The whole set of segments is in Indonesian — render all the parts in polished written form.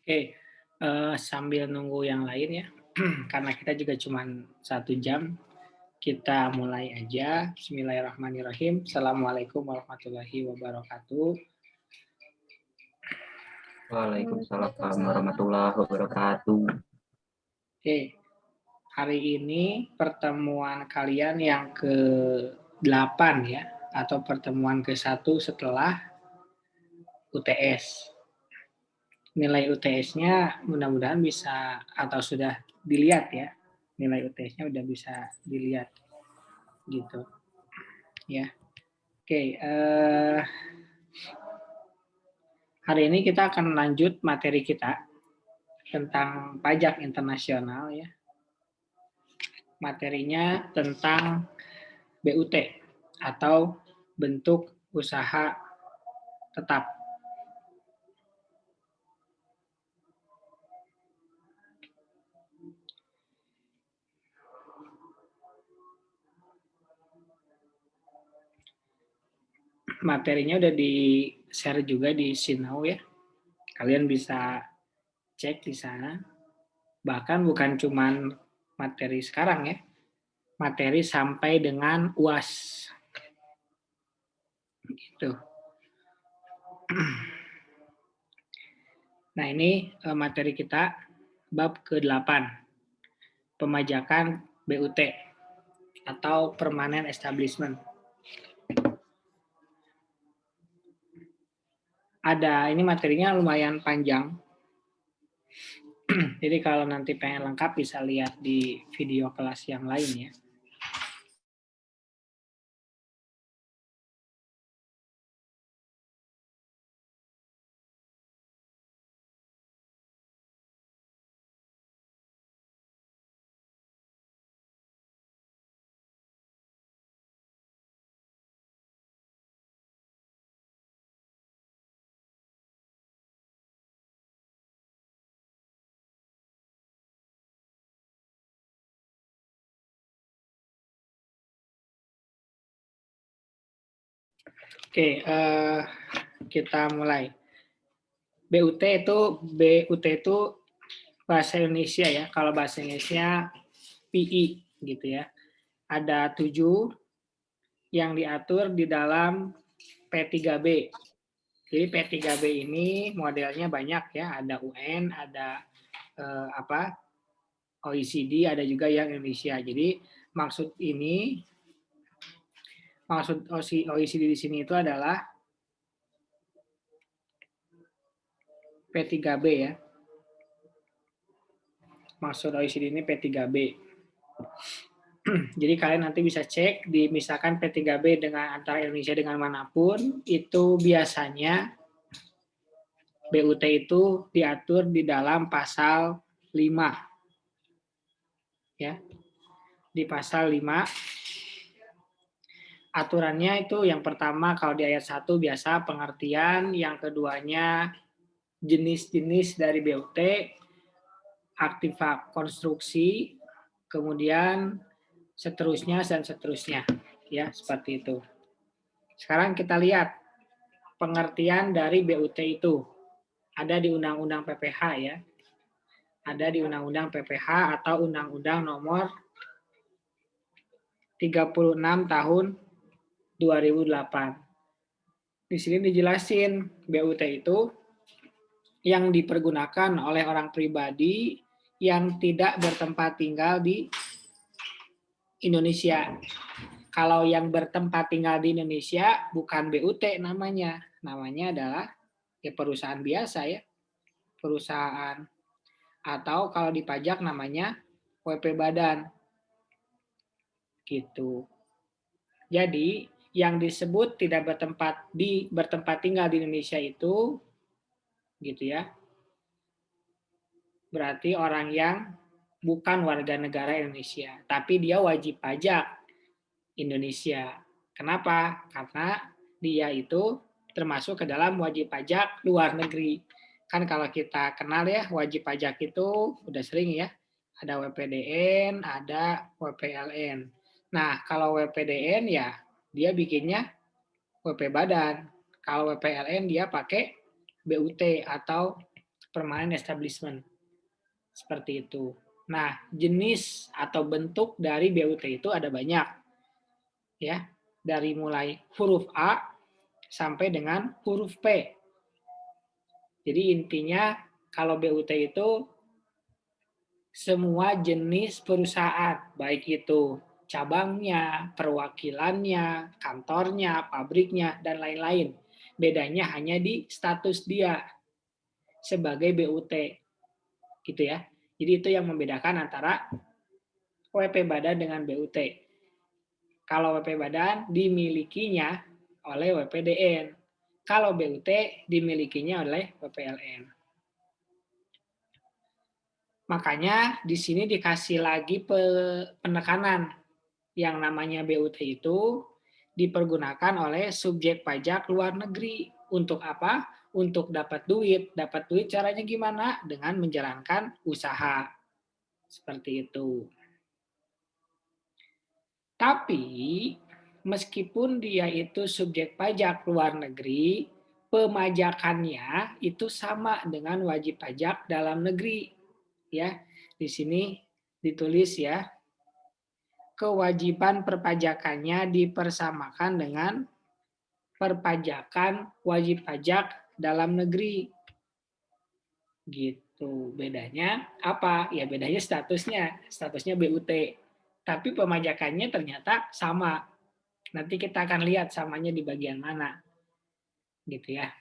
Oke, sambil nunggu yang lain ya, karena kita juga cuma 1 jam, kita mulai aja. Bismillahirrahmanirrahim. Assalamualaikum warahmatullahi wabarakatuh. Waalaikumsalam warahmatullahi wabarakatuh. Oke, hari ini pertemuan kalian yang ke-8 ya, atau pertemuan ke-1 setelah UTS. Nilai UTS-nya mudah-mudahan bisa atau sudah dilihat ya. Nilai UTS-nya udah bisa dilihat gitu ya. Oke, hari ini kita akan lanjut materi kita tentang pajak internasional ya. Materinya tentang BUT atau bentuk usaha tetap. Materinya udah di-share juga di Sinau ya. Kalian bisa cek di sana. Bahkan bukan cuman materi sekarang ya. Materi sampai dengan UAS. Gitu. Nah, ini materi kita bab ke-8. Pemajakan BUT atau permanent establishment. Ini materinya lumayan panjang. Jadi kalau nanti pengen lengkap bisa lihat di video kelas yang lain ya. Oke, kita mulai. BUT itu bahasa Indonesia ya. Kalau bahasa Indonesia PI gitu ya. Ada 7 yang diatur di dalam P3B. Jadi P3B ini modelnya banyak ya. Ada UN, ada OECD, ada juga yang Indonesia. Jadi maksud OECD di sini itu adalah P3B ya. Maksud OECD ini P3B. Jadi kalian nanti bisa cek di misalkan P3B dengan antara Indonesia dengan manapun, itu biasanya BUT itu diatur di dalam pasal 5. Ya. Di pasal 5 aturannya itu yang pertama kalau di ayat 1 biasa pengertian, yang keduanya jenis-jenis dari BUT, aktiva konstruksi, kemudian seterusnya dan seterusnya ya, seperti itu. Sekarang kita lihat pengertian dari BUT itu. Ada di Undang-Undang PPH ya. Ada di Undang-Undang PPH atau Undang-Undang nomor 36 tahun 2008. Di sini dijelasin BUT itu yang dipergunakan oleh orang pribadi yang tidak bertempat tinggal di Indonesia. Kalau yang bertempat tinggal di Indonesia bukan BUT namanya. Namanya adalah ya perusahaan biasa ya. Perusahaan. Atau kalau di pajak namanya WP Badan. Gitu. Jadi yang disebut tidak bertempat tinggal di Indonesia itu gitu ya. Berarti orang yang bukan warga negara Indonesia, tapi dia wajib pajak Indonesia. Kenapa? Karena dia itu termasuk ke dalam wajib pajak luar negeri. Kan kalau kita kenal ya, wajib pajak itu udah sering ya. Ada WPDN, ada WPLN. Nah, kalau WPDN ya dia bikinnya WP Badan. Kalau WPLN dia pakai BUT atau permanent establishment. Seperti itu. Nah, jenis atau bentuk dari BUT itu ada banyak. Ya, dari mulai huruf A sampai dengan huruf P. Jadi intinya kalau BUT itu semua jenis perusahaan, baik itu cabangnya, perwakilannya, kantornya, pabriknya, dan lain-lain. Bedanya hanya di status dia sebagai BUT, gitu ya. Jadi itu yang membedakan antara WP Badan dengan BUT. Kalau WP Badan dimilikinya oleh WPDN, kalau BUT dimilikinya oleh WPLN. Makanya di sini dikasih lagi penekanan yang namanya BUT itu dipergunakan oleh subjek pajak luar negeri. Untuk apa? Untuk dapat duit. Dapat duit caranya gimana? Dengan menjalankan usaha. Seperti itu. Tapi meskipun dia itu subjek pajak luar negeri, pemajakannya itu sama dengan wajib pajak dalam negeri. Ya, di sini ditulis ya, kewajiban perpajakannya dipersamakan dengan perpajakan wajib pajak dalam negeri. Gitu. Bedanya apa? Ya bedanya statusnya BUT. Tapi pemajakannya ternyata sama. Nanti kita akan lihat samanya di bagian mana. Gitu ya.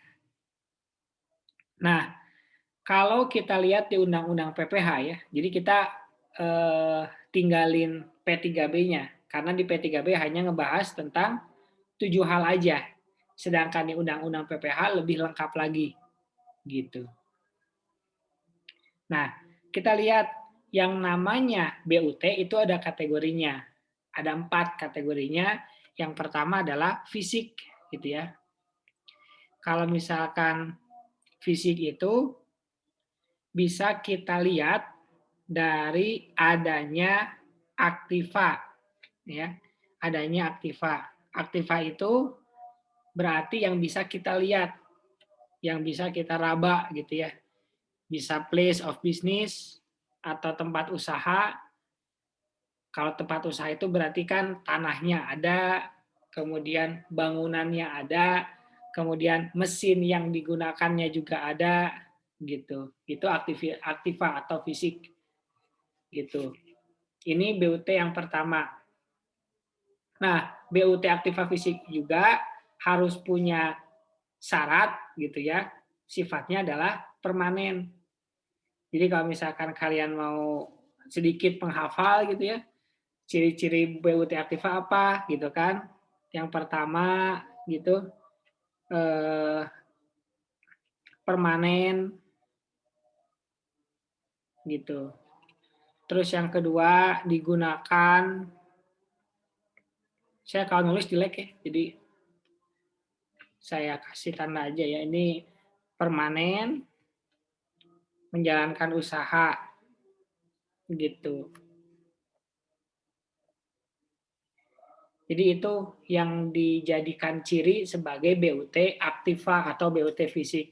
Nah, kalau kita lihat di Undang-Undang PPH ya, jadi kita tinggalin P3B-nya, karena di P3B hanya ngebahas tentang 7 hal aja, sedangkan di Undang-Undang PPH lebih lengkap lagi, gitu. Nah, kita lihat yang namanya BUT itu ada kategorinya, ada 4 kategorinya. Yang pertama adalah fisik, gitu ya. Kalau misalkan fisik itu bisa kita lihat dari adanya aktiva, ya, adanya aktiva. Aktiva itu berarti yang bisa kita lihat, yang bisa kita raba, gitu ya. Bisa place of business atau tempat usaha. Kalau tempat usaha itu berarti kan tanahnya ada, kemudian bangunannya ada, kemudian mesin yang digunakannya juga ada, gitu. Itu aktiva atau fisik, gitu. Ini BUT yang pertama. Nah, BUT aktiva fisik juga harus punya syarat, gitu ya. Sifatnya adalah permanen. Jadi kalau misalkan kalian mau sedikit penghafal gitu ya, ciri-ciri BUT aktiva apa gitu kan? Yang pertama gitu permanen gitu. Terus yang kedua digunakan, saya kalau nulis jelek ya, jadi saya kasih tanda aja ya. Ini permanen, menjalankan usaha gitu. Jadi itu yang dijadikan ciri sebagai BUT aktiva atau BUT fisik.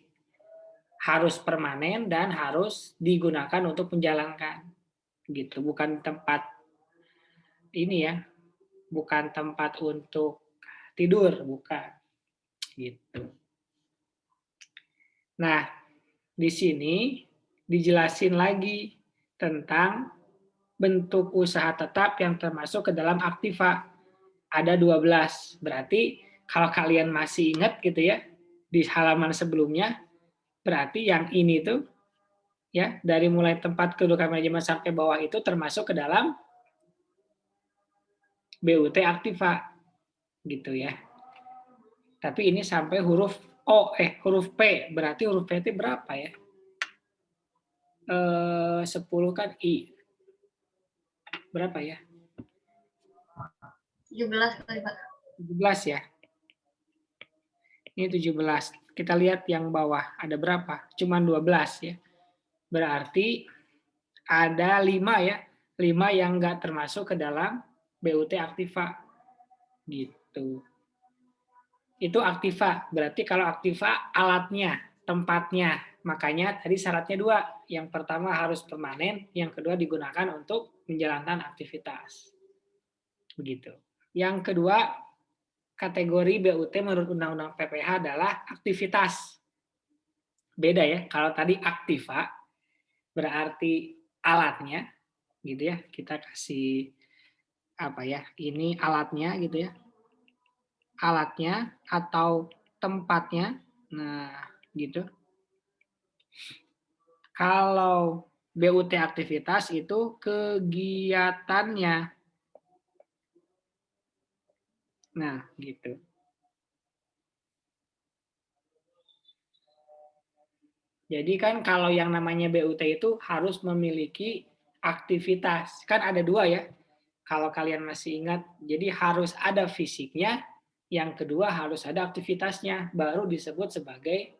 Harus permanen dan harus digunakan untuk menjalankan. Gitu, bukan tempat ini ya, bukan tempat untuk tidur, bukan. Gitu. Nah, di sini dijelasin lagi tentang bentuk usaha tetap yang termasuk ke dalam aktiva. Ada 12. Berarti kalau kalian masih ingat gitu ya, di halaman sebelumnya, berarti yang ini tuh ya, dari mulai tempat kedudukan manajemen sampai bawah itu termasuk ke dalam BUT aktiva. Gitu ya. Tapi ini sampai huruf huruf P. Berarti huruf P itu berapa ya? 10 kan I. Berapa ya? 17 kali, Pak. 17 ya. Ini 17. Kita lihat yang bawah. Ada berapa? Cuman 12 ya. Berarti ada 5 ya. 5 yang nggak termasuk ke dalam BUT aktiva. Gitu. Itu aktiva. Berarti kalau aktiva alatnya. tempatnya. Makanya tadi syaratnya dua. Yang pertama harus permanen, yang kedua digunakan untuk menjalankan aktivitas. Begitu. Yang kedua, kategori BUT menurut Undang-Undang PPH adalah aktivitas. Beda ya, kalau tadi aktiva berarti alatnya, gitu ya. Kita kasih apa ya? Ini alatnya gitu ya. Alatnya atau tempatnya. Nah, gitu. Kalau BUT aktivitas itu kegiatannya. Nah, gitu. Jadi kan kalau yang namanya BUT itu harus memiliki aktivitas. Kan ada dua ya. Kalau kalian masih ingat, jadi harus ada fisiknya, yang kedua harus ada aktivitasnya, baru disebut sebagai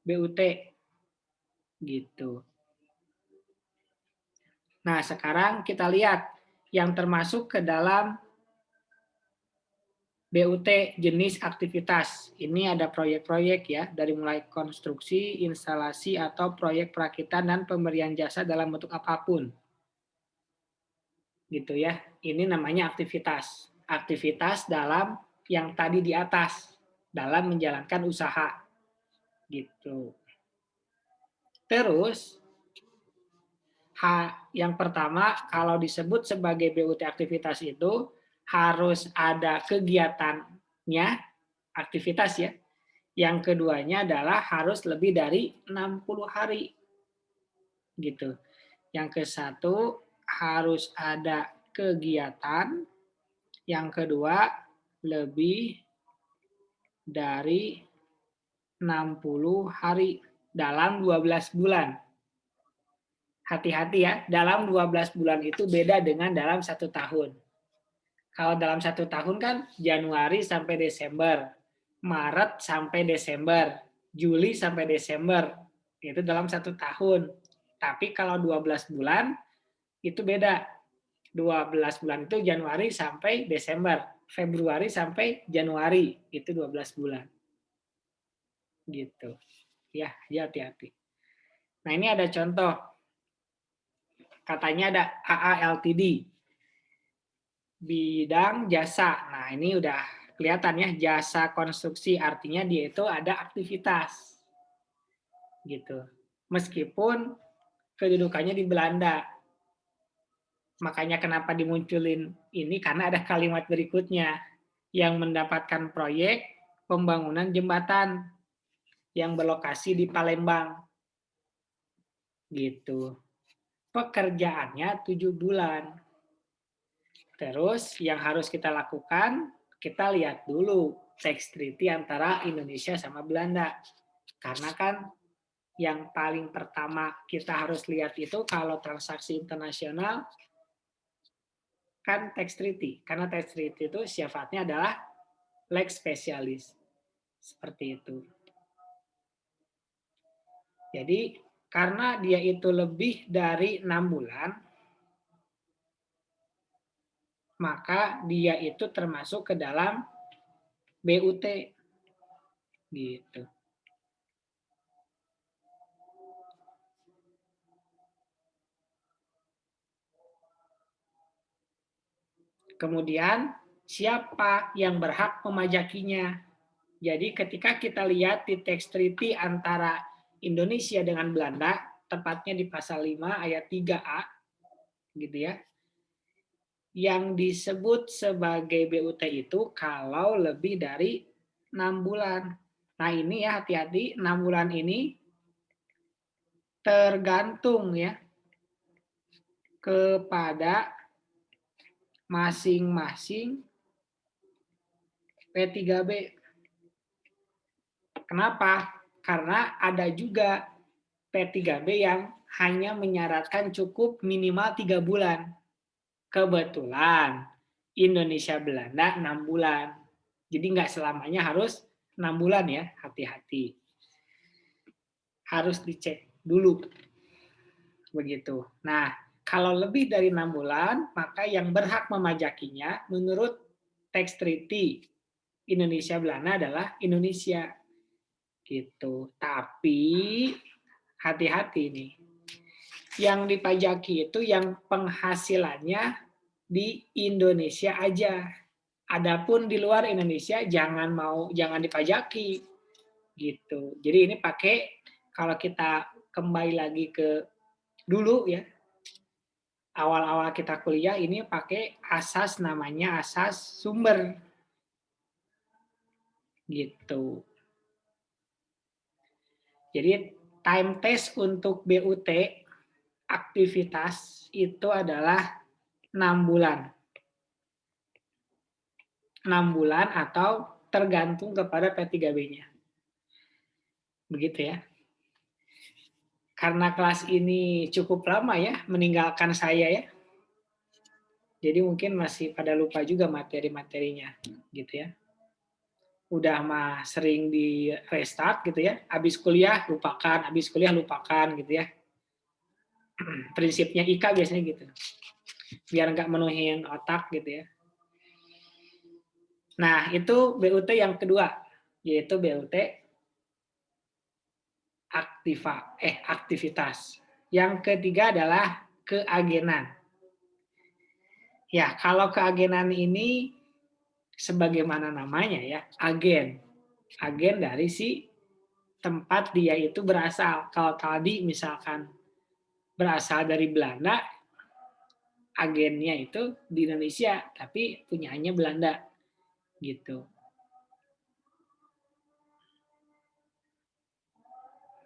BUT. Gitu. Nah, sekarang kita lihat yang termasuk ke dalam BUT jenis aktivitas. Ini ada proyek-proyek ya, dari mulai konstruksi, instalasi, atau proyek perakitan dan pemberian jasa dalam bentuk apapun. Gitu ya. Ini namanya aktivitas. Aktivitas dalam yang tadi di atas, dalam menjalankan usaha. Gitu. Terus, yang pertama, kalau disebut sebagai BUT aktivitas itu harus ada kegiatannya, aktivitas ya. Yang keduanya adalah harus lebih dari 60 hari. Gitu. Yang ke satu harus ada kegiatan, yang kedua lebih dari 60 hari dalam 12 bulan. Hati-hati ya, dalam 12 bulan itu beda dengan dalam 1 tahun. Kalau dalam 1 tahun kan Januari sampai Desember, Maret sampai Desember, Juli sampai Desember, itu dalam 1 tahun. Tapi kalau 12 bulan, itu beda. 12 bulan itu Januari sampai Desember, Februari sampai Januari, itu 12 bulan. Gitu. Ya, hati-hati. Nah, ini ada contoh. Katanya ada AALTD. Bidang jasa. Nah, ini udah kelihatan ya, jasa konstruksi, artinya dia itu ada aktivitas. Gitu. Meskipun kedudukannya di Belanda. Makanya kenapa dimunculin ini, karena ada kalimat berikutnya, yang mendapatkan proyek pembangunan jembatan yang berlokasi di Palembang. Gitu. Pekerjaannya 7 bulan. Terus yang harus kita lakukan, kita lihat dulu tax treaty antara Indonesia sama Belanda. Karena kan yang paling pertama kita harus lihat itu kalau transaksi internasional kan tax treaty. Karena tax treaty itu sifatnya adalah lex specialis. Seperti itu. Jadi karena dia itu lebih dari 6 bulan, maka dia itu termasuk ke dalam BUT. Gitu. Kemudian, siapa yang berhak memajakinya? Jadi ketika kita lihat di tax treaty antara Indonesia dengan Belanda, tepatnya di pasal 5 ayat 3A, gitu ya, yang disebut sebagai BUT itu kalau lebih dari 6 bulan. Nah ini ya hati-hati, 6 bulan ini tergantung ya kepada masing-masing P3B. Kenapa? Karena ada juga P3B yang hanya menyaratkan cukup minimal 3 bulan. Kebetulan Indonesia Belanda 6 bulan. Jadi nggak selamanya harus 6 bulan ya, hati-hati. Harus dicek dulu. Begitu. Nah, kalau lebih dari 6 bulan, maka yang berhak memajakinya menurut tax treaty Indonesia Belanda adalah Indonesia. gitu. Tapi hati-hati nih. Yang dipajaki itu yang penghasilannya di Indonesia aja. Adapun di luar Indonesia jangan dipajaki gitu. Jadi ini pakai kalau kita kembali lagi ke dulu ya, awal-awal kita kuliah ini pakai asas namanya asas sumber gitu. Jadi time test untuk BUT aktivitas itu adalah 6 bulan. 6 bulan atau tergantung kepada P3B-nya. Begitu ya. Karena kelas ini cukup lama ya meninggalkan saya ya. Jadi mungkin masih pada lupa juga materi-materinya gitu ya. Udah mah sering di restart gitu ya. Habis kuliah lupakan gitu ya. Prinsipnya IKA biasanya gitu. Biar nggak menuhin otak gitu ya. Nah, itu BUT yang kedua, yaitu BUT aktivitas. Yang ketiga adalah keagenan. Ya, kalau keagenan ini sebagaimana namanya ya, agen. Agen dari si tempat dia itu berasal. Kalau tadi misalkan berasal dari Belanda, agennya itu di Indonesia, tapi punyanya Belanda gitu.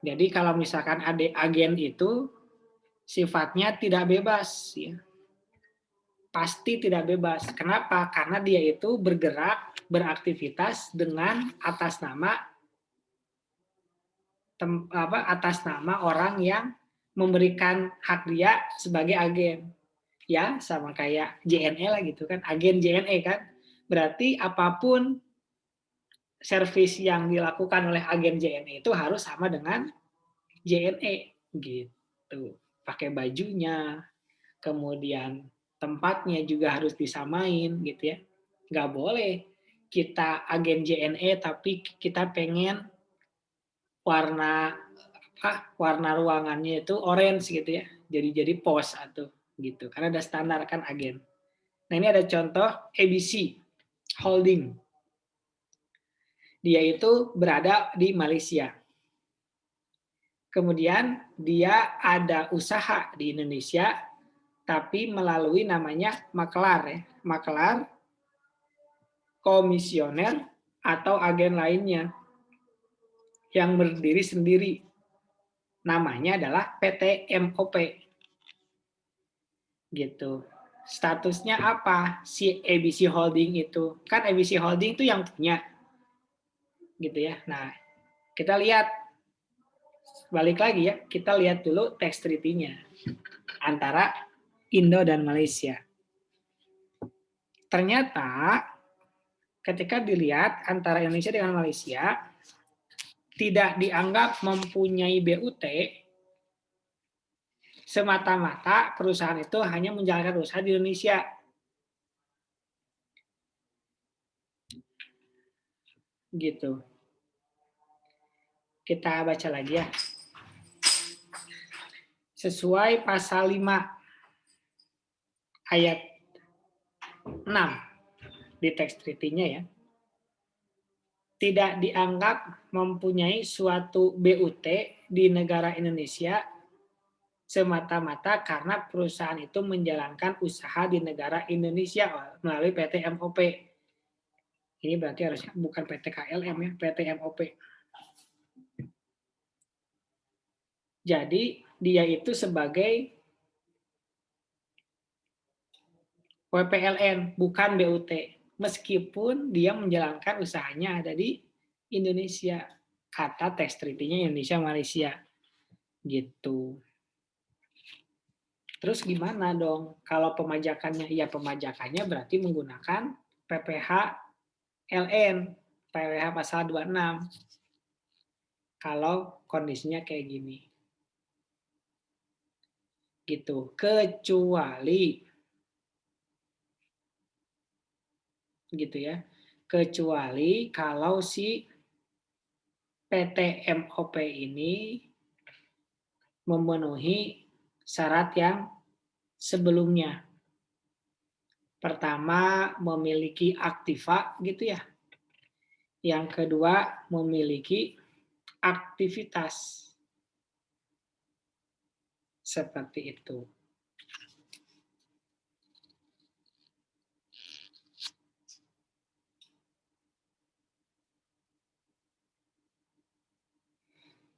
Jadi kalau misalkan ada agen itu sifatnya tidak bebas ya. Pasti tidak bebas. Kenapa? Karena dia itu bergerak, beraktivitas dengan atas nama orang yang memberikan hak dia sebagai agen. Ya, sama kayak JNE lah gitu kan, agen JNE kan. Berarti apapun servis yang dilakukan oleh agen JNE itu harus sama dengan JNE gitu. Pakai bajunya, kemudian tempatnya juga harus disamain gitu ya. Nggak boleh kita agen JNE tapi kita pengen warna warna ruangannya itu orange gitu ya. Jadi pos atau gitu. Karena ada standar kan agen. Nah, ini ada contoh ABC Holding. Dia itu berada di Malaysia. Kemudian dia ada usaha di Indonesia tapi melalui namanya makelar ya. Makelar, komisioner atau agen lainnya yang berdiri sendiri. Namanya adalah PT MOP. Gitu. Statusnya apa? Si ABC Holding itu. Kan ABC Holding itu yang punya. Gitu ya. Nah, kita lihat balik lagi ya. Kita lihat dulu tax treaty-nya antara Indo dan Malaysia. Ternyata ketika dilihat antara Indonesia dengan Malaysia tidak dianggap mempunyai BUT semata-mata perusahaan itu hanya menjalankan usaha di Indonesia. Gitu. Kita baca lagi ya. Sesuai pasal 5 ayat 6 di teks treaty-nya ya. Tidak dianggap mempunyai suatu BUT di negara Indonesia semata-mata karena perusahaan itu menjalankan usaha di negara Indonesia melalui PT MOP. Ini berarti harusnya bukan PT KLM ya, PT MOP. Jadi dia itu sebagai WPLN, bukan BUT. Meskipun dia menjalankan usahanya ada di Indonesia. Kata tax treaty-nya Indonesia-Malaysia. Gitu. Terus gimana dong? Kalau pemajakannya, ya pemajakannya berarti menggunakan PPh LN, PPh pasal 26. Kalau kondisinya kayak gini. Gitu. Kecuali gitu ya. Kecuali kalau si PT MOP ini memenuhi syarat yang sebelumnya. Pertama, memiliki aktiva gitu ya. Yang kedua, memiliki aktivitas. Seperti itu.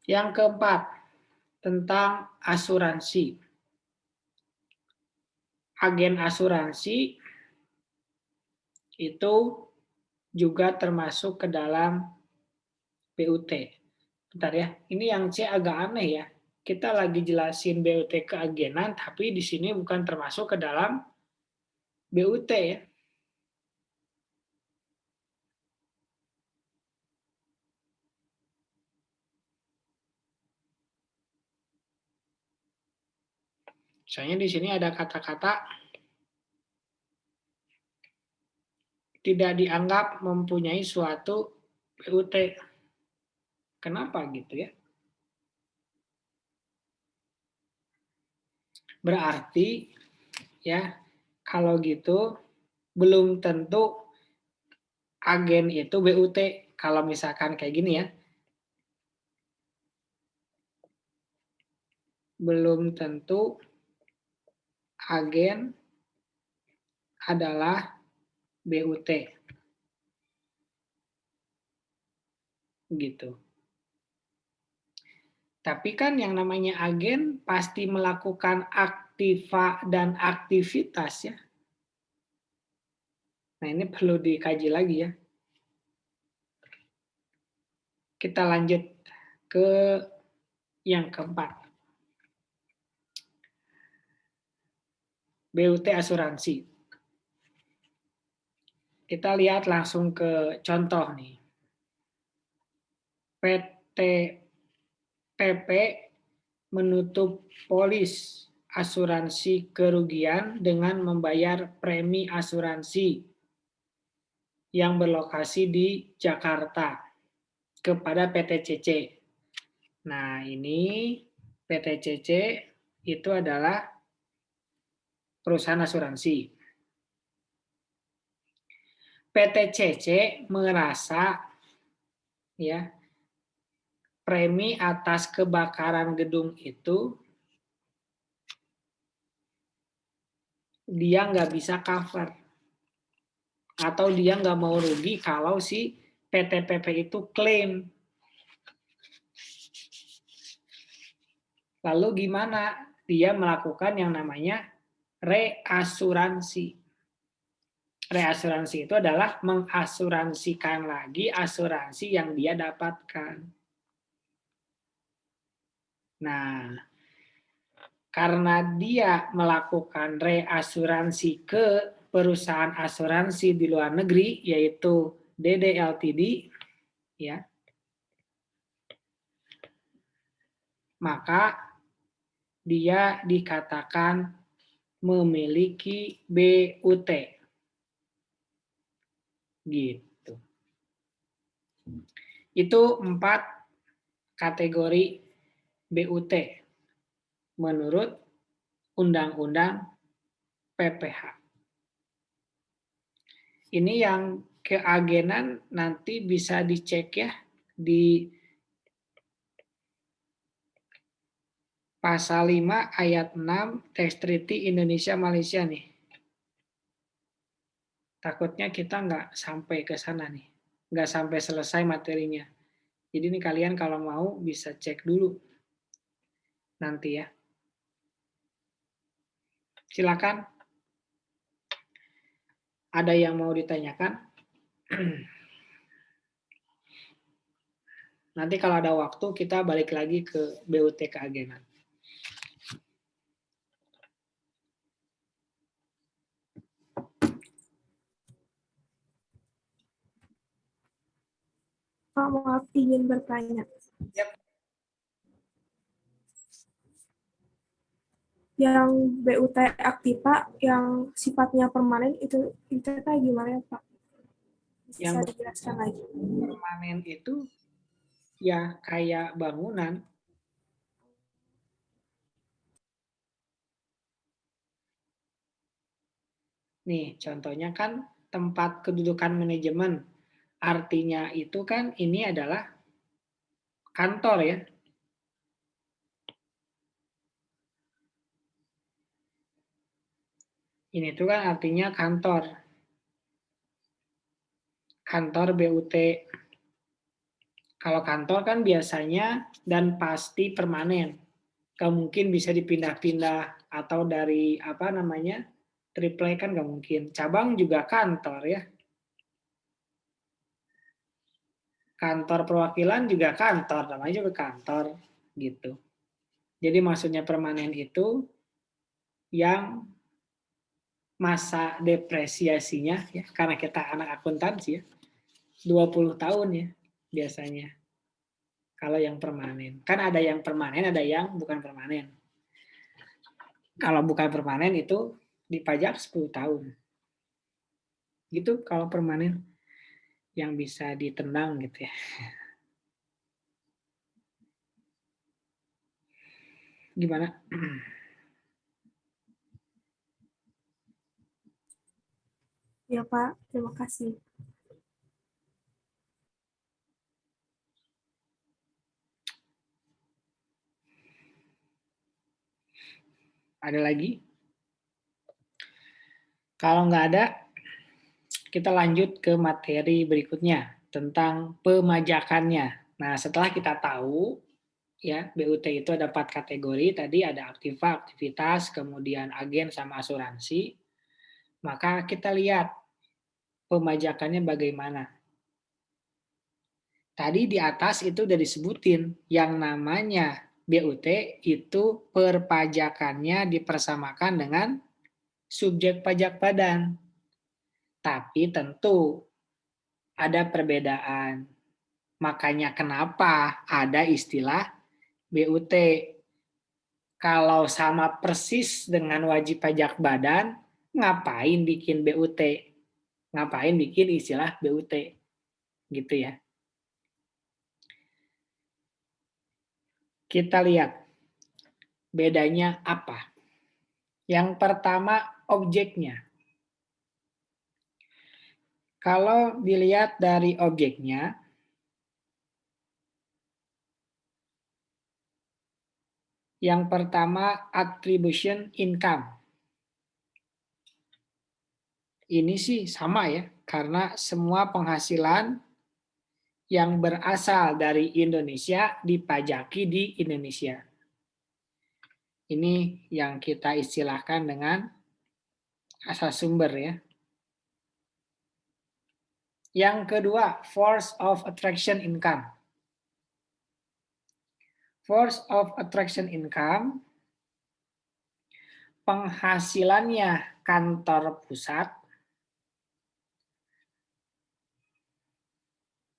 Yang keempat, tentang asuransi. Agen asuransi itu juga termasuk ke dalam BUT. Bentar ya, ini yang C agak aneh ya. Kita lagi jelasin BUT keagenan, tapi di sini bukan termasuk ke dalam BUT ya. Soalnya di sini ada kata-kata tidak dianggap mempunyai suatu BUT. Kenapa gitu ya? Berarti ya kalau gitu belum tentu agen itu BUT. Kalau misalkan kayak gini ya. Belum tentu agen adalah BUT. Gitu. Tapi kan yang namanya agen pasti melakukan aktiva dan aktivitas ya. Nah ini perlu dikaji lagi ya. Kita lanjut ke yang keempat. BUT asuransi. Kita lihat langsung ke contoh nih. PT PP menutup polis asuransi kerugian dengan membayar premi asuransi yang berlokasi di Jakarta kepada PTCC. Nah, ini PTCC itu adalah perusahaan asuransi. PTCC merasa ya premi atas kebakaran gedung itu dia nggak bisa cover atau dia nggak mau rugi kalau si PTPP itu klaim. Lalu gimana? Dia melakukan yang namanya reasuransi. Reasuransi itu adalah mengasuransikan lagi asuransi yang dia dapatkan. Nah, karena dia melakukan reasuransi ke perusahaan asuransi di luar negeri, yaitu DD Ltd, ya, maka dia dikatakan memiliki BUT. Gitu. Itu 4 kategori BUT menurut Undang-Undang PPH. Ini yang keagenan nanti bisa dicek ya di Pasal 5 ayat 6 Tax Treaty Indonesia Malaysia nih. Takutnya kita nggak sampai ke sana nih. Nggak sampai selesai materinya. Jadi ini kalian kalau mau bisa cek dulu nanti ya. Silakan. Ada yang mau ditanyakan? Nanti kalau ada waktu kita balik lagi ke BUT keagenan. Pak, maaf ingin bertanya. Yep. Yang BUT aktiva yang sifatnya permanen itu kayak gimana ya Pak? Bisa Yang dijelaskan lagi? permanen itu Ya, kayak bangunan. Nih, contohnya kan tempat kedudukan manajemen. Artinya itu kan ini adalah kantor ya. Ini tuh kan artinya kantor. Kantor BUT. Kalau kantor kan biasanya dan pasti permanen. Gak mungkin bisa dipindah-pindah atau dari apa namanya triple kan gak mungkin. Cabang juga kantor ya. Kantor perwakilan juga kantor, namanya juga kantor gitu. Jadi maksudnya permanen itu yang masa depresiasinya ya karena kita anak akuntansi ya 20 tahun ya biasanya. Kalau yang permanen. Kan ada yang permanen, ada yang bukan permanen. Kalau bukan permanen itu dipajak 10 tahun. Gitu kalau permanen yang bisa ditendang gitu ya. Gimana? Ya Pak, terima kasih. Ada lagi? Kalau nggak ada, kita lanjut ke materi berikutnya tentang pemajakannya. Nah, setelah kita tahu ya BUT itu ada 4 kategori, tadi ada aktiva, aktivitas, kemudian agen sama asuransi. Maka kita lihat pemajakannya bagaimana. Tadi di atas itu udah disebutin yang namanya BUT itu perpajakannya dipersamakan dengan subjek pajak badan. Tapi tentu ada perbedaan. Makanya kenapa ada istilah BUT. Kalau sama persis dengan wajib pajak badan, ngapain bikin BUT? Ngapain bikin istilah BUT? Gitu ya. Kita lihat bedanya apa. Yang pertama objeknya. Kalau dilihat dari objeknya, yang pertama attribution income. Ini sih sama ya, karena semua penghasilan yang berasal dari Indonesia dipajaki di Indonesia. Ini yang kita istilahkan dengan asas sumber ya. Yang kedua, force of attraction income. Force of attraction income, penghasilannya kantor pusat,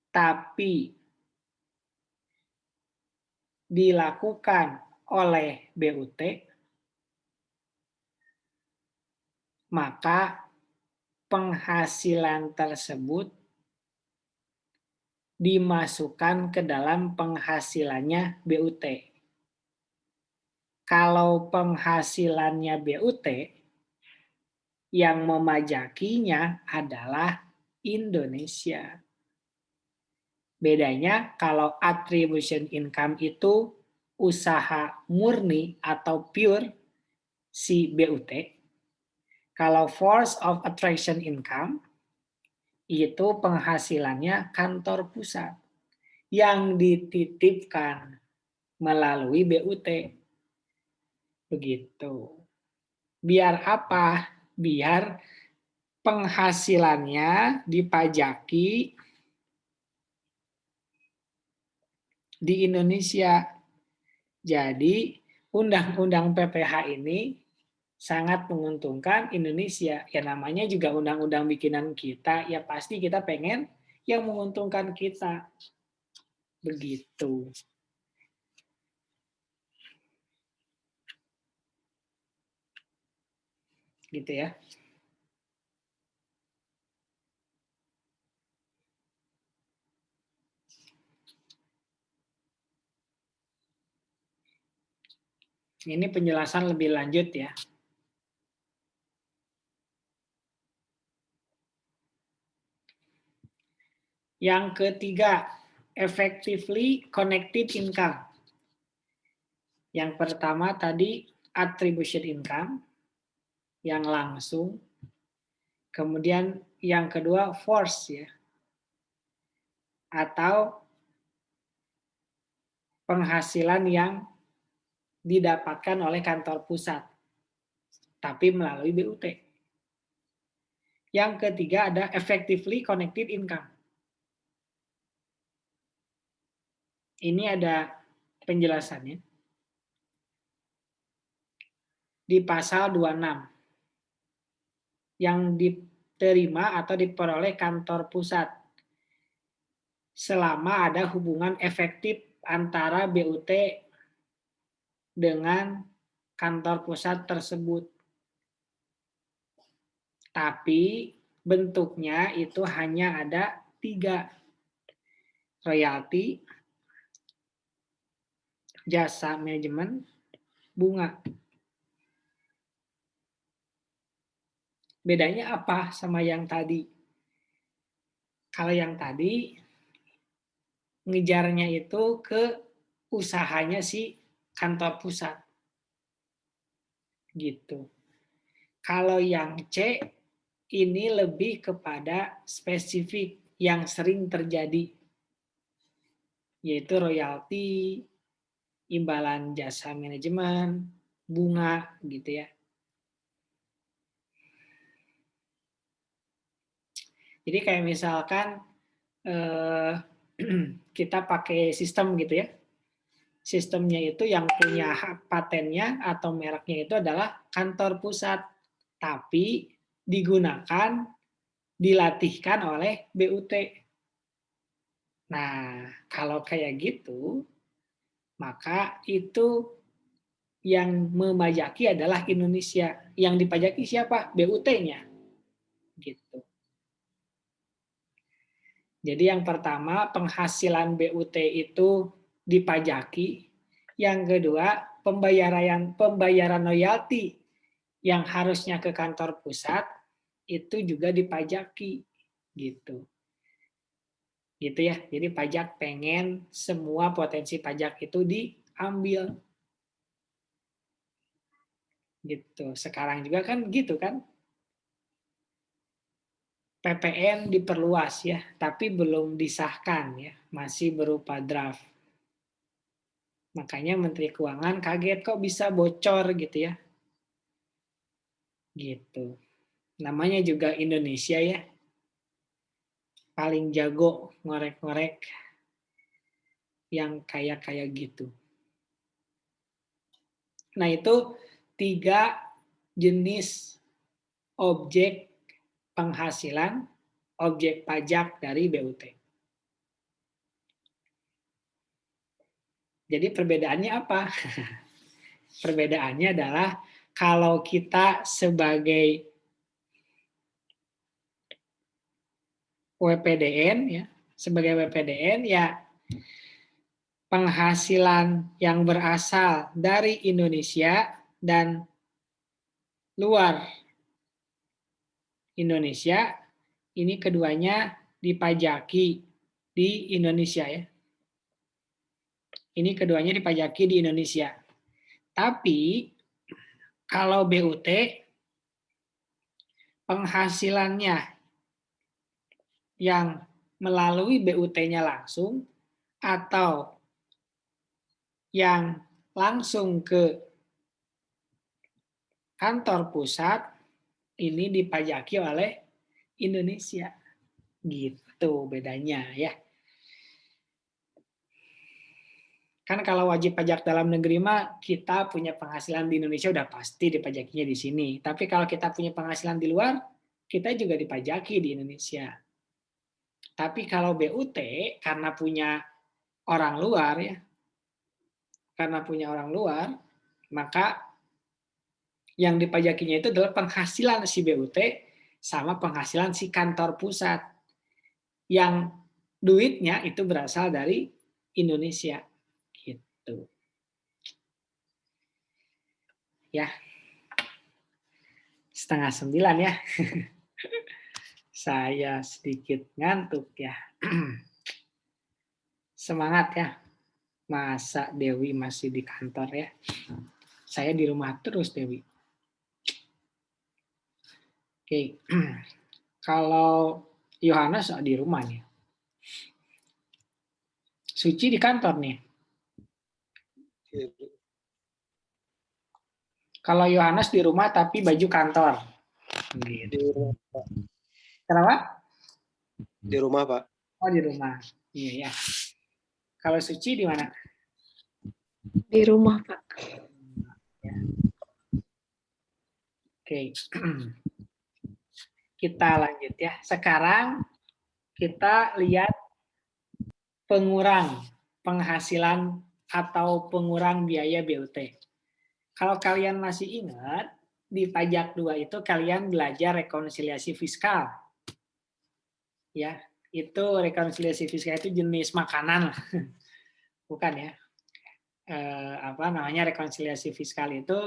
tapi dilakukan oleh BUT, maka penghasilan tersebut dimasukkan ke dalam penghasilannya BUT. Kalau penghasilannya BUT, yang memajakinya adalah Indonesia. Bedanya kalau attribution income itu usaha murni atau pure si BUT. Kalau force of attraction income itu penghasilannya kantor pusat yang dititipkan melalui BUT. Begitu. Biar apa? Biar penghasilannya dipajaki di Indonesia. Jadi undang-undang PPH ini sangat menguntungkan Indonesia. Ya namanya juga undang-undang bikinan kita, ya pasti kita pengen yang menguntungkan kita. Begitu. Gitu ya. Ini penjelasan lebih lanjut ya. Yang ketiga, effectively connected income. Yang pertama tadi attribution income yang langsung. Kemudian yang kedua force ya. Atau penghasilan yang didapatkan oleh kantor pusat tapi melalui BUT. Yang ketiga ada effectively connected income. Ini ada penjelasannya. Di pasal 26. Yang diterima atau diperoleh kantor pusat selama ada hubungan efektif antara BUT dengan kantor pusat tersebut. Tapi bentuknya itu hanya ada 3. Royalti, jasa manajemen, bunga. Bedanya apa sama yang tadi? Kalau yang tadi ngejarnya itu ke usahanya si kantor pusat. Gitu. Kalau yang C ini lebih kepada spesifik yang sering terjadi, yaitu royalti, imbalan jasa manajemen, bunga gitu ya. Jadi kayak misalkan kita pakai sistem gitu ya. Sistemnya itu yang punya hak patennya atau mereknya itu adalah kantor pusat, tapi digunakan, dilatihkan oleh BUT. Nah, kalau kayak gitu, maka itu yang memajaki adalah Indonesia. Yang dipajaki siapa? BUT-nya. Gitu. Jadi yang pertama, penghasilan BUT itu dipajaki. Yang kedua, pembayaran royalti yang harusnya ke kantor pusat itu juga dipajaki. Gitu. Gitu ya. Jadi pajak pengen semua potensi pajak itu diambil. Gitu. Sekarang juga kan gitu kan. PPN diperluas ya, tapi belum disahkan ya, masih berupa draft. Makanya Menteri Keuangan kaget kok bisa bocor gitu ya. Gitu. Namanya juga Indonesia ya. Paling jago ngorek-ngorek yang kayak gitu. Nah, itu 3 jenis objek penghasilan, objek pajak dari BUT. Jadi perbedaannya apa? Perbedaannya adalah kalau kita sebagai WPDN ya, sebagai WPDN ya penghasilan yang berasal dari Indonesia dan luar Indonesia ini keduanya dipajaki di Indonesia ya. Ini keduanya dipajaki di Indonesia. Tapi kalau BUT penghasilannya yang melalui BUT-nya langsung atau yang langsung ke kantor pusat ini dipajaki oleh Indonesia. Gitu bedanya ya. Kan kalau wajib pajak dalam negeri mah kita punya penghasilan di Indonesia udah pasti dipajakinya di sini. Tapi kalau kita punya penghasilan di luar, kita juga dipajaki di Indonesia. Tapi kalau BUT karena punya orang luar ya, karena punya orang luar, maka yang dipajakinya itu adalah penghasilan si BUT sama penghasilan si kantor pusat. Yang duitnya itu berasal dari Indonesia. Gitu. ya. 8:30 ya. Saya sedikit ngantuk ya. Semangat ya. Masa Dewi masih di kantor ya. Saya di rumah terus, Dewi. Oke. Kalau Yohanes di rumah nih. Suci di kantor nih. Kalau Yohanes di rumah tapi baju kantor. Gitu. Di rumah, Pak. Kenapa? Di rumah, Pak. Oh, di rumah. Iya ya. Kalau Suci di mana? Di rumah, Pak. Ya. Oke. Kita lanjut ya. Sekarang kita lihat pengurang penghasilan atau pengurang biaya BUT. Kalau kalian masih ingat, di pajak 2 itu kalian belajar rekonsiliasi fiskal. Ya, itu rekonsiliasi fiskal itu jenis makanan. Bukan ya. Rekonsiliasi fiskal itu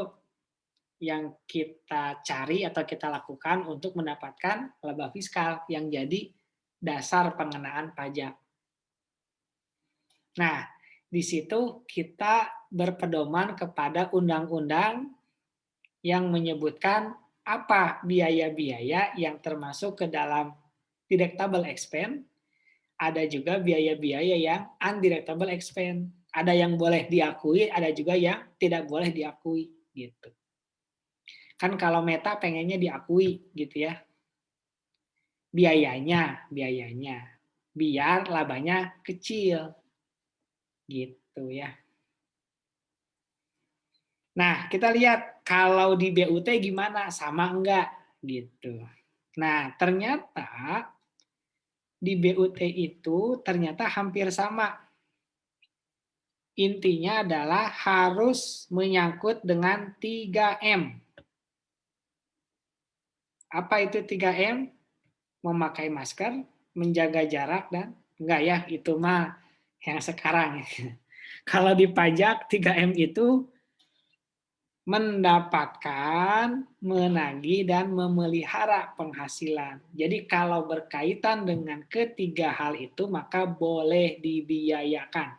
yang kita cari atau kita lakukan untuk mendapatkan laba fiskal yang jadi dasar pengenaan pajak. Nah, di situ kita berpedoman kepada undang-undang yang menyebutkan apa biaya-biaya yang termasuk ke dalam deductible expense, ada juga biaya-biaya yang undeductible expense. Ada yang boleh diakui, ada juga yang tidak boleh diakui gitu. Kan kalau Meta pengennya diakui gitu ya. Biayanya biar labanya kecil. Gitu ya. Nah, kita lihat kalau di BUT gimana, sama enggak gitu. Nah, ternyata di BUT itu ternyata hampir sama. Intinya adalah harus menyangkut dengan 3M. Apa itu 3M? Memakai masker, menjaga jarak, dan enggak ya, itu mah yang sekarang. Kalau di pajak 3M itu mendapatkan, menagih, dan memelihara penghasilan. Jadi kalau berkaitan dengan ketiga hal itu, maka boleh dibiayakan.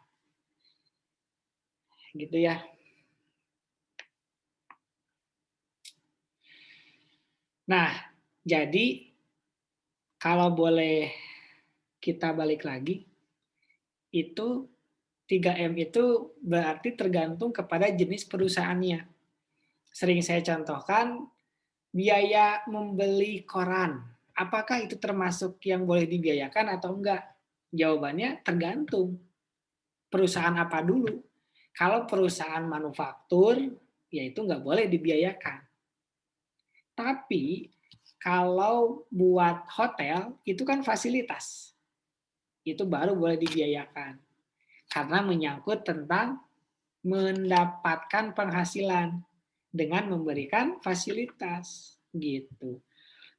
Gitu ya. Nah, jadi kalau boleh kita balik lagi, itu 3M itu berarti tergantung kepada jenis perusahaannya. Sering saya contohkan, biaya membeli koran. Apakah itu termasuk yang boleh dibiayakan atau enggak? Jawabannya tergantung. Perusahaan apa dulu? Kalau perusahaan manufaktur, ya itu nggak boleh dibiayakan. Tapi kalau buat hotel, itu kan fasilitas. Itu baru boleh dibiayakan. Karena menyangkut tentang mendapatkan penghasilan dengan memberikan fasilitas. Gitu.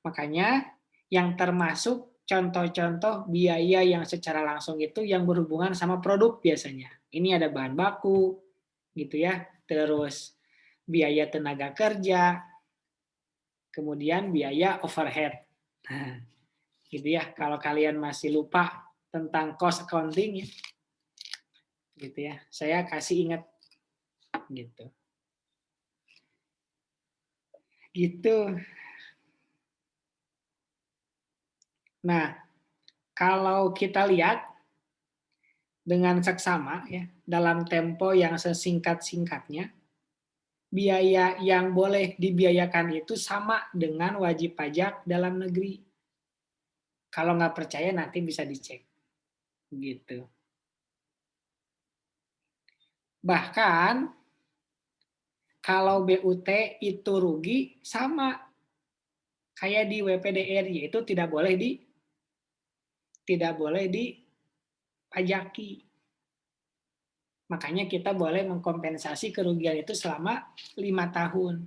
Makanya yang termasuk contoh-contoh biaya yang secara langsung itu yang berhubungan sama produk biasanya. Ini ada bahan baku, gitu ya. Terus biaya tenaga kerja, kemudian biaya overhead. Nah, gitu ya. Kalau kalian masih lupa tentang cost accounting, gitu ya. Saya kasih ingat, gitu. Gitu. Nah, kalau kita lihat dengan seksama ya, dalam tempo yang sesingkat-singkatnya, biaya yang boleh dibiayakan itu sama dengan wajib pajak dalam negeri. Kalau nggak percaya nanti bisa dicek. Gitu. Bahkan kalau BUT itu rugi sama kayak di WPDR, yaitu tidak boleh dipajaki. Makanya kita boleh mengkompensasi kerugian itu selama 5 tahun.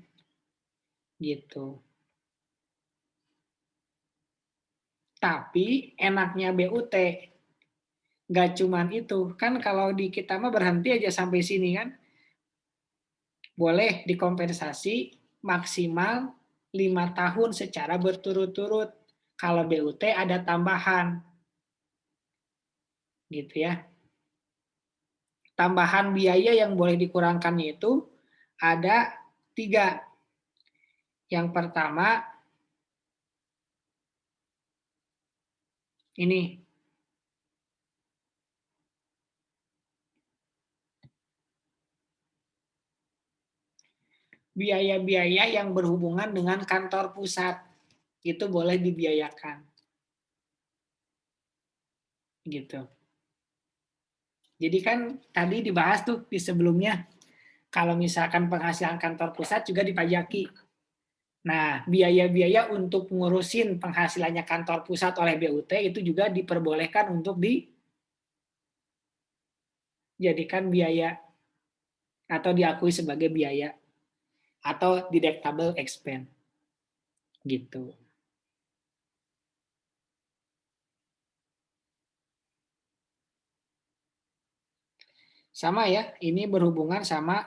Gitu. Tapi enaknya BUT nggak cuman itu. Kan kalau di kita mah berhenti aja sampai sini kan. boleh dikompensasi maksimal 5 tahun secara berturut-turut. Kalau BUT ada tambahan. Gitu ya. Tambahan biaya yang boleh dikurangkannya itu ada 3. Yang pertama, ini. Biaya-biaya yang berhubungan dengan kantor pusat. Itu boleh dibiayakan. Gitu. Jadi kan tadi dibahas tuh di sebelumnya, kalau misalkan penghasilan kantor pusat juga dipajaki. Nah, biaya-biaya untuk ngurusin penghasilannya kantor pusat oleh BUT itu juga diperbolehkan untuk dijadikan biaya atau diakui sebagai biaya atau deductible expense. Gitu. Sama ya, ini berhubungan sama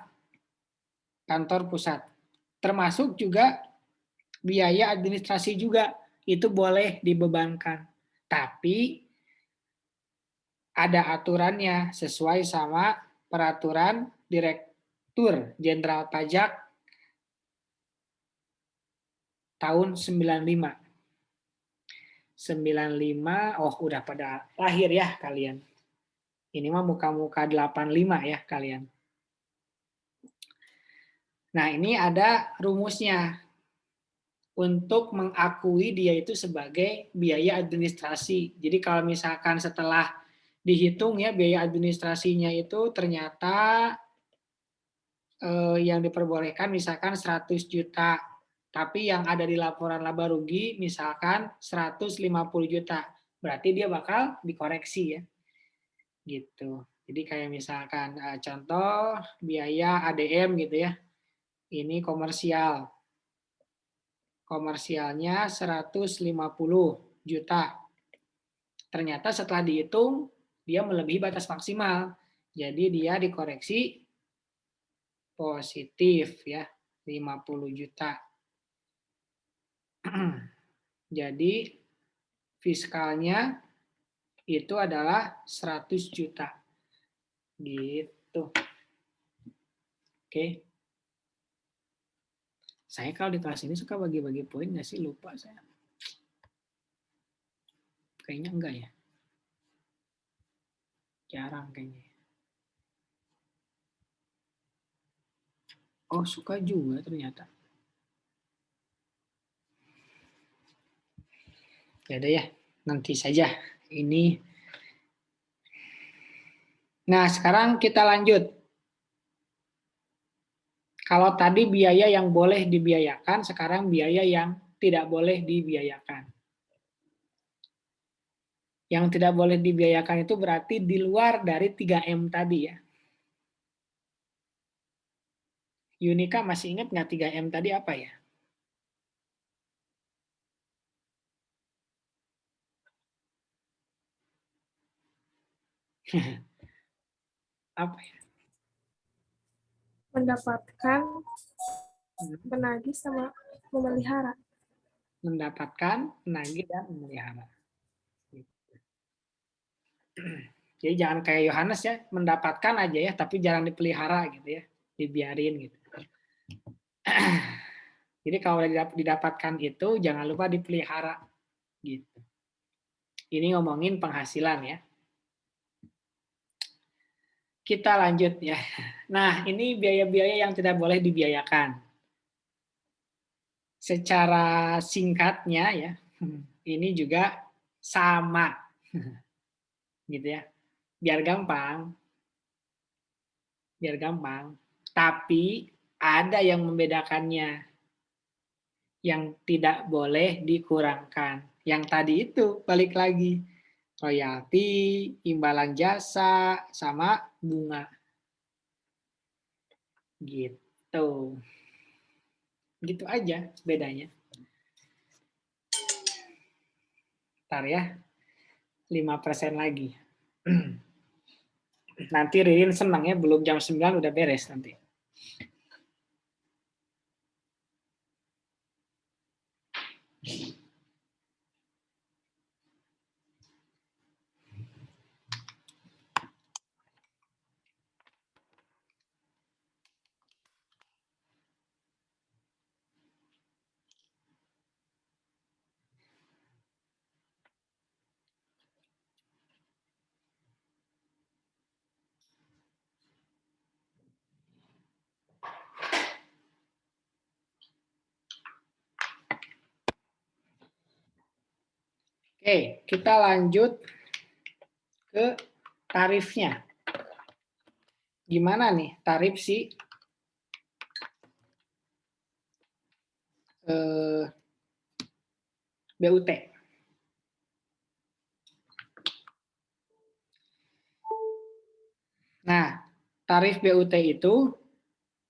kantor pusat. Termasuk juga biaya administrasi juga, itu boleh dibebankan. Tapi ada aturannya sesuai sama peraturan Direktur Jenderal Pajak tahun 95. 95, oh udah pada lahir ya kalian. Ini mah muka-muka 85 ya kalian. Nah, ini ada rumusnya. Untuk mengakui dia itu sebagai biaya administrasi. Jadi kalau misalkan setelah dihitung ya biaya administrasinya itu ternyata yang diperbolehkan misalkan 100 juta. Tapi yang ada di laporan laba rugi misalkan 150 juta. Berarti dia bakal dikoreksi ya. Gitu. Jadi kayak misalkan contoh biaya ADM gitu ya. Ini komersial. Komersialnya 150 juta. Ternyata setelah dihitung, dia melebihi batas maksimal. Jadi dia dikoreksi positif ya, 50 juta. Jadi fiskalnya itu adalah 100 juta. Gitu. Oke. Saya kalau di kelas ini suka bagi-bagi poin nggak sih? Lupa saya. Kayaknya enggak ya. Jarang kayaknya. Oh, suka juga ternyata. Ya udah ya, nanti saja. Ini. Nah, sekarang kita lanjut. Kalau tadi biaya yang boleh dibiayakan, sekarang biaya yang tidak boleh dibiayakan. Yang tidak boleh dibiayakan itu berarti di luar dari 3M tadi ya. Yunika masih ingat nggak 3M tadi apa ya? Apa ya? Mendapatkan, menagih, sama memelihara. Mendapatkan, menagih, dan memelihara. Jadi jangan kayak Yohanes ya, mendapatkan aja ya, tapi jangan dipelihara gitu ya, dibiarin gitu. Jadi kalau didapatkan itu, jangan lupa dipelihara gitu. Ini ngomongin penghasilan ya. Kita lanjut ya. Nah, ini biaya-biaya yang tidak boleh dibiayakan. Secara singkatnya ya, ini juga sama. Gitu ya. Biar gampang. Biar gampang. Tapi ada yang membedakannya. Yang tidak boleh dikurangkan. Yang tadi itu balik lagi. Royalti, imbalan jasa, sama bunga. Gitu. Gitu aja bedanya. Ntar ya. 5% lagi. Nanti Ririn senang ya, belum jam 9 udah beres nanti. Oke, kita lanjut ke tarifnya. Gimana nih tarif si BUT? Nah, tarif BUT itu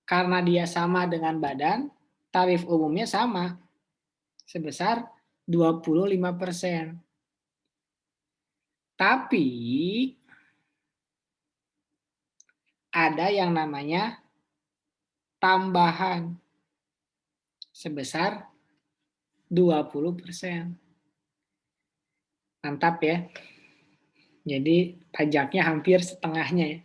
karena dia sama dengan badan, tarif umumnya sama sebesar 25%. Tapi ada yang namanya tambahan sebesar 20%. Mantap ya. Jadi pajaknya hampir setengahnya ya.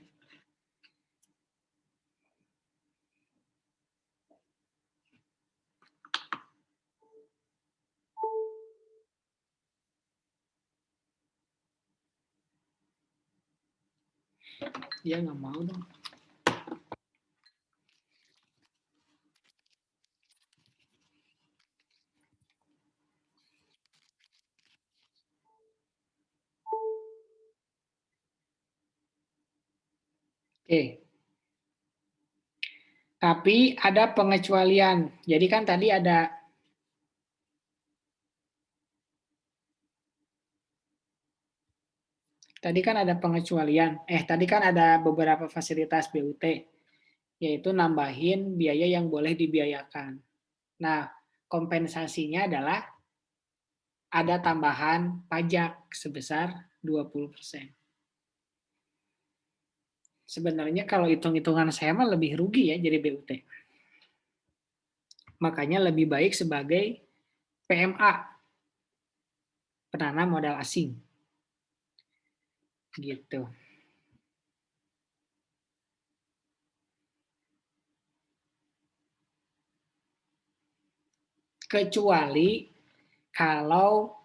Dia nggak mau dong. Oke. Tapi ada pengecualian. Jadi kan tadi ada pengecualian. Tadi kan ada beberapa fasilitas BUT, yaitu nambahin biaya yang boleh dibiayakan. Nah, kompensasinya adalah ada tambahan pajak sebesar 20%. Sebenarnya kalau hitung-hitungan saya mah lebih rugi ya jadi BUT. Makanya lebih baik sebagai PMA, penanam modal asing. Gitu. Kecuali kalau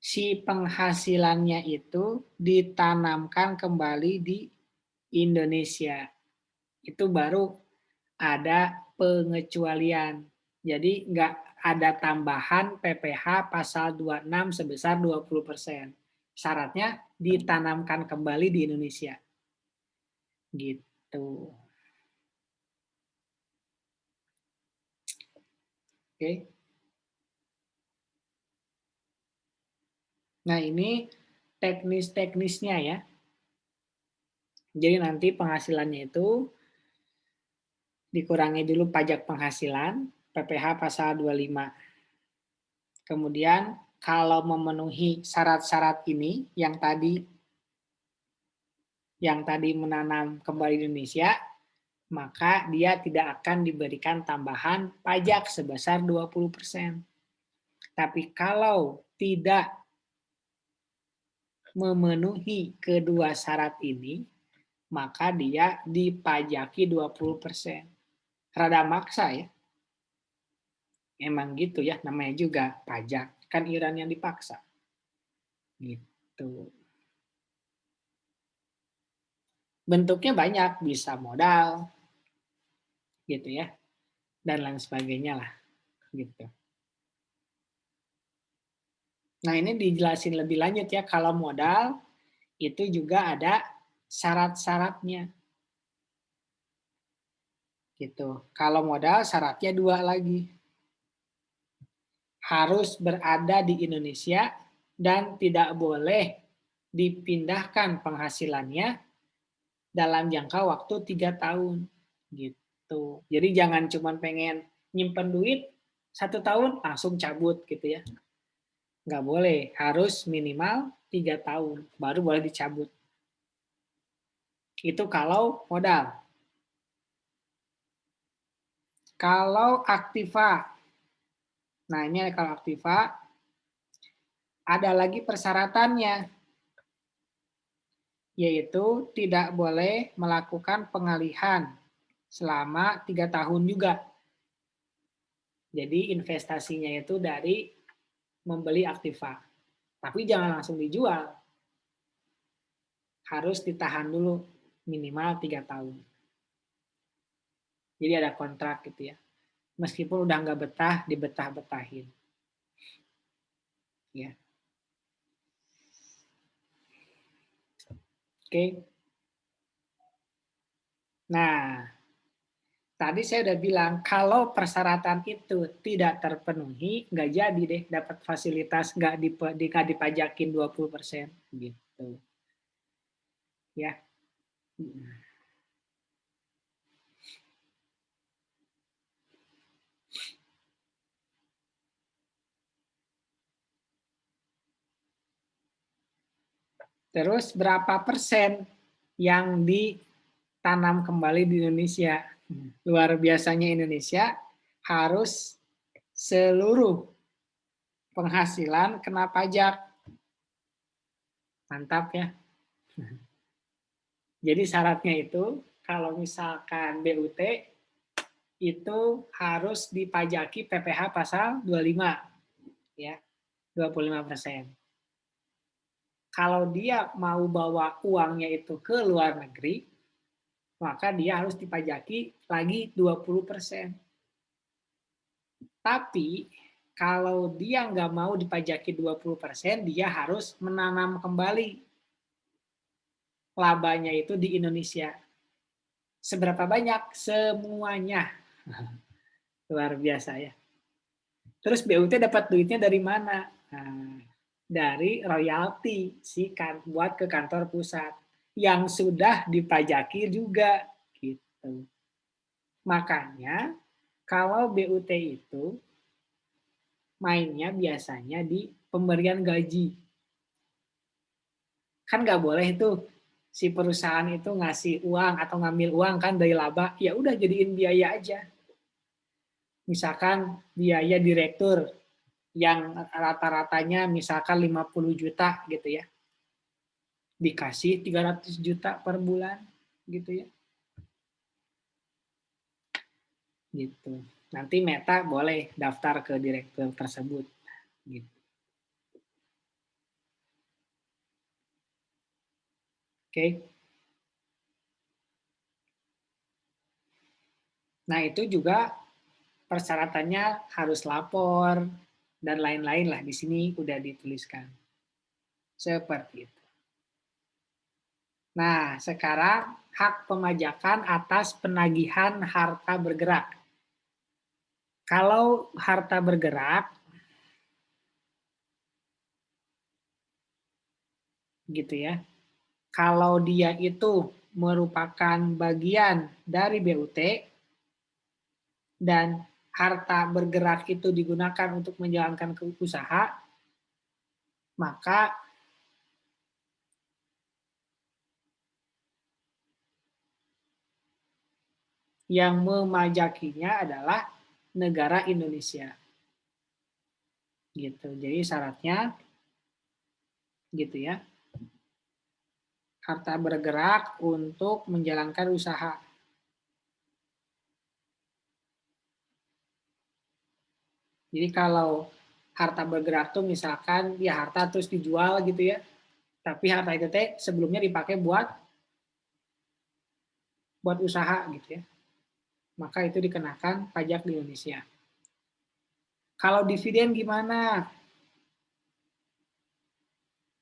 si penghasilannya itu ditanamkan kembali di Indonesia. Itu baru ada pengecualian. Jadi nggak ada tambahan PPh pasal 26 sebesar 20%. Syaratnya ditanamkan kembali di Indonesia. Gitu. Oke. Nah, ini teknis-teknisnya ya. Jadi nanti penghasilannya itu dikurangi dulu pajak penghasilan, PPh pasal 25. Kemudian kalau memenuhi syarat-syarat ini yang tadi menanam kembali di Indonesia, maka dia tidak akan diberikan tambahan pajak sebesar 20%. Tapi kalau tidak memenuhi kedua syarat ini, maka dia dipajaki 20%. Rada maksa ya. Emang gitu ya, namanya juga pajak. Kan iuran yang dipaksa. Gitu. Bentuknya banyak, bisa modal, gitu ya, dan lain sebagainya lah, gitu. Nah ini dijelasin lebih lanjut ya, kalau modal itu juga ada syarat-syaratnya, gitu. Kalau modal syaratnya 2 lagi, harus berada di Indonesia dan tidak boleh dipindahkan penghasilannya dalam jangka waktu 3 tahun, gitu. Jadi jangan cuma pengen nyimpen duit 1 tahun langsung cabut gitu ya. Nggak boleh, harus minimal 3 tahun baru boleh dicabut. Itu kalau modal. Kalau aktiva Nah, ini kalau aktiva, ada lagi persyaratannya, yaitu tidak boleh melakukan pengalihan selama 3 tahun juga. Jadi investasinya itu dari membeli aktiva. Tapi jangan langsung dijual. Harus ditahan dulu minimal 3 tahun. Jadi ada kontrak gitu ya. Meskipun udah nggak betah, dibetah-betahin. Ya. Oke. Nah, tadi saya udah bilang kalau persyaratan itu tidak terpenuhi, nggak jadi deh dapat fasilitas nggak dipajakin 20% gitu. Ya. Terus berapa persen yang ditanam kembali di Indonesia? Luar biasanya Indonesia harus seluruh penghasilan kena pajak. Mantap ya. Jadi syaratnya itu kalau misalkan BUT itu harus dipajaki PPh pasal 25 ya, 25%. Kalau dia mau bawa uangnya itu ke luar negeri, maka dia harus dipajaki lagi 20%. Tapi kalau dia nggak mau dipajaki 20%, dia harus menanam kembali labanya itu di Indonesia. Seberapa banyak? Semuanya. Luar biasa ya. Terus BUT dapat duitnya dari mana? Nah, dari royalti buat ke kantor pusat yang sudah dipajaki juga gitu. Makanya kalau BUT itu mainnya biasanya di pemberian gaji. Kan nggak boleh itu si perusahaan itu ngasih uang atau ngambil uang kan dari laba, ya udah jadiin biaya aja. Misalkan biaya direktur yang rata-ratanya misalkan 50 juta gitu ya. Dikasih 300 juta per bulan gitu ya. Gitu. Nanti Meta boleh daftar ke direktur tersebut gitu. Oke. Nah, itu juga persyaratannya harus lapor dan lain-lain lah, di sini udah dituliskan. Seperti itu. Nah, sekarang hak pemajakan atas penagihan harta bergerak. Kalau harta bergerak gitu ya. Kalau dia itu merupakan bagian dari BUT dan harta bergerak itu digunakan untuk menjalankan usaha, maka yang memajakinya adalah negara Indonesia. Gitu. Jadi syaratnya gitu ya. Harta bergerak untuk menjalankan usaha. Jadi kalau harta bergerak tuh misalkan ya harta terus dijual gitu ya. Tapi harta itu sebelumnya dipakai buat usaha gitu ya. Maka itu dikenakan pajak di Indonesia. Kalau dividen gimana?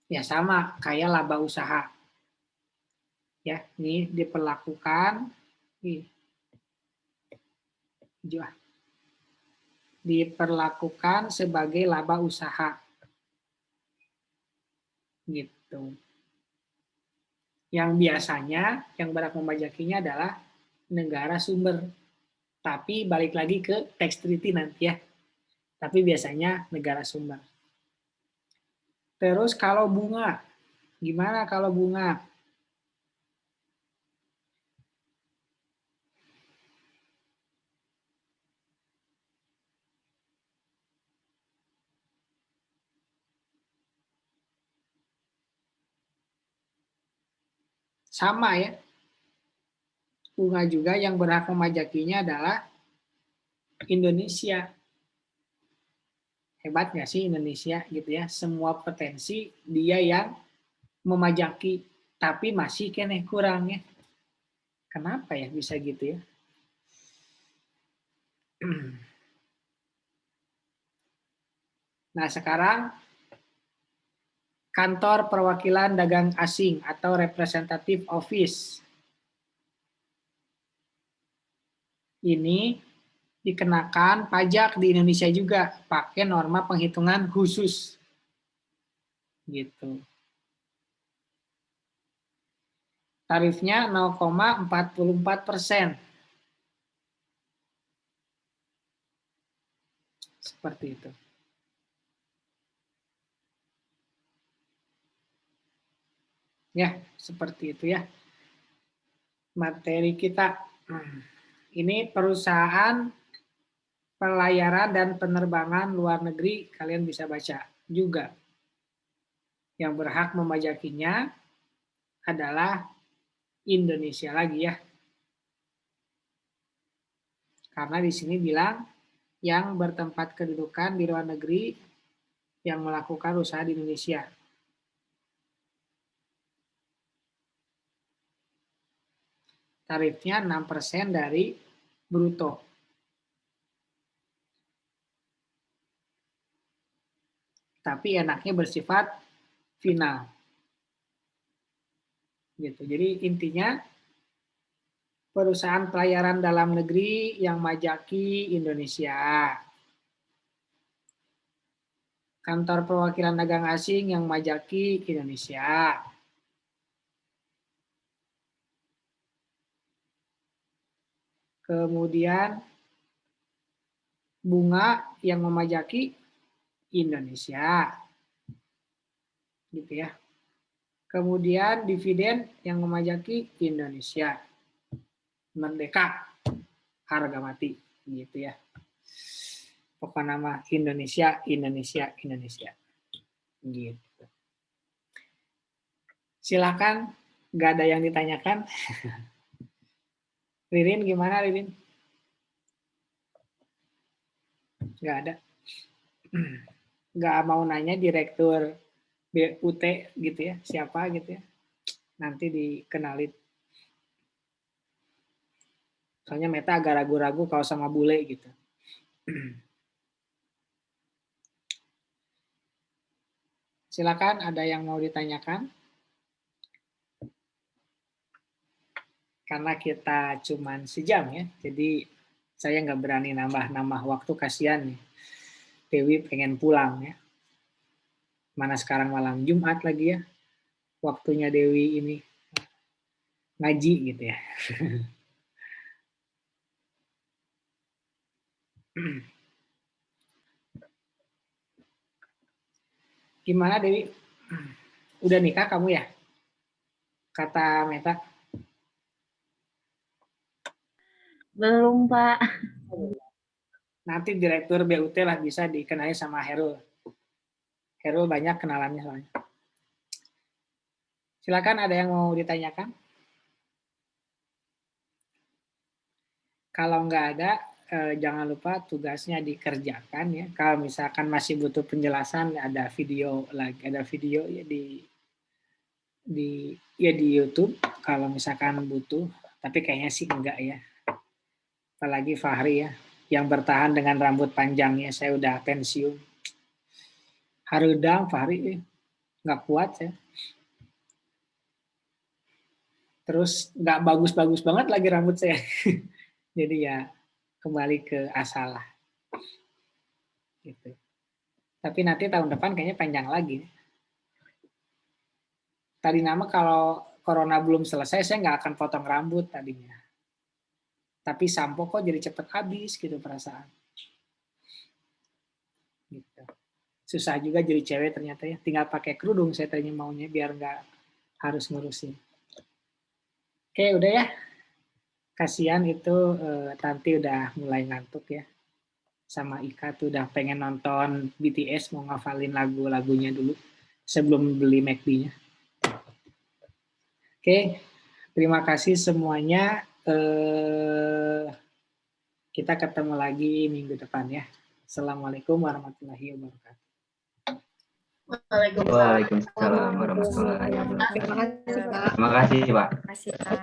Ya sama kayak laba usaha. Ya, ini diperlakukan diperlakukan sebagai laba usaha. Gitu. Yang biasanya yang berhak memajakinya adalah negara sumber. Tapi balik lagi ke tax treaty nanti ya. Tapi biasanya negara sumber. Terus kalau bunga, gimana kalau bunga? sama ya. Bunga juga yang berhak memajakinya adalah Indonesia. Hebat nggak sih Indonesia gitu ya? Semua potensi dia yang memajaki, tapi masih kene kurangnya. Kenapa ya bisa gitu ya? Nah sekarang kantor perwakilan dagang asing atau representative office ini dikenakan pajak di Indonesia juga pakai norma penghitungan khusus gitu. Tarifnya 0,44%. Seperti itu. Ya, seperti itu ya. Materi kita. Ini perusahaan pelayaran dan penerbangan luar negeri, kalian bisa baca juga. Yang berhak memajakinya adalah Indonesia lagi ya. Karena di sini bilang yang bertempat kedudukan di luar negeri yang melakukan usaha di Indonesia. Tarifnya 6% dari bruto. Tapi enaknya bersifat final. Gitu. Jadi intinya perusahaan pelayaran dalam negeri yang majaki Indonesia. Kantor perwakilan dagang asing yang majaki Indonesia. Kemudian bunga yang memajaki Indonesia. Gitu ya. Kemudian dividen yang memajaki Indonesia. Merdeka harga mati gitu ya. Pokok nama Indonesia, Indonesia, Indonesia. Gitu. Silakan, nggak ada yang ditanyakan. Ririn gimana Ririn? Nggak ada. Nggak mau nanya direktur BUT gitu ya, siapa gitu ya. Nanti dikenalin. Soalnya Meta agak ragu-ragu kalau sama bule gitu. Silakan, ada yang mau ditanyakan? Karena kita cuman sejam ya, jadi saya nggak berani nambah waktu, kasihan nih. Dewi pengen pulang ya. Mana sekarang malam Jumat lagi ya, waktunya Dewi ini ngaji gitu ya. Gimana Dewi? Udah nikah kamu ya? Kata Meta. Belum, Pak. Nanti direktur BUT lah bisa dikenali sama Herul. Herul banyak kenalannya soalnya. Silakan, ada yang mau ditanyakan? Kalau nggak ada, jangan lupa tugasnya dikerjakan ya. Kalau misalkan masih butuh penjelasan, ada video lagi, ada video ya di YouTube. Kalau misalkan butuh, tapi kayaknya sih enggak ya. Apalagi Fahri ya, yang bertahan dengan rambut panjangnya. Saya udah pensiun. Harudang Fahri, nggak kuat ya. Terus nggak bagus-bagus banget lagi rambut saya. Jadi ya kembali ke asal lah. Gitu. Tapi nanti tahun depan kayaknya panjang lagi. Tadi nama kalau corona belum selesai, saya nggak akan potong rambut tadinya. Tapi sampo kok jadi cepet habis gitu perasaan. Gitu. Susah juga jadi cewek ternyata ya. Tinggal pakai kerudung saya tadinya maunya biar nggak harus ngurusin. Oke, udah ya. Kasihan itu Tanti udah mulai ngantuk ya. Sama Ika tuh udah pengen nonton BTS, mau ngafalin lagu-lagunya dulu sebelum beli McD-nya. Oke, Terima kasih semuanya. Kita ketemu lagi minggu depan ya. Assalamualaikum warahmatullahi wabarakatuh. Waalaikumsalam warahmatullahi wabarakatuh. Terima kasih, Pak. Terima kasih, Pak. Terima kasih, Pak.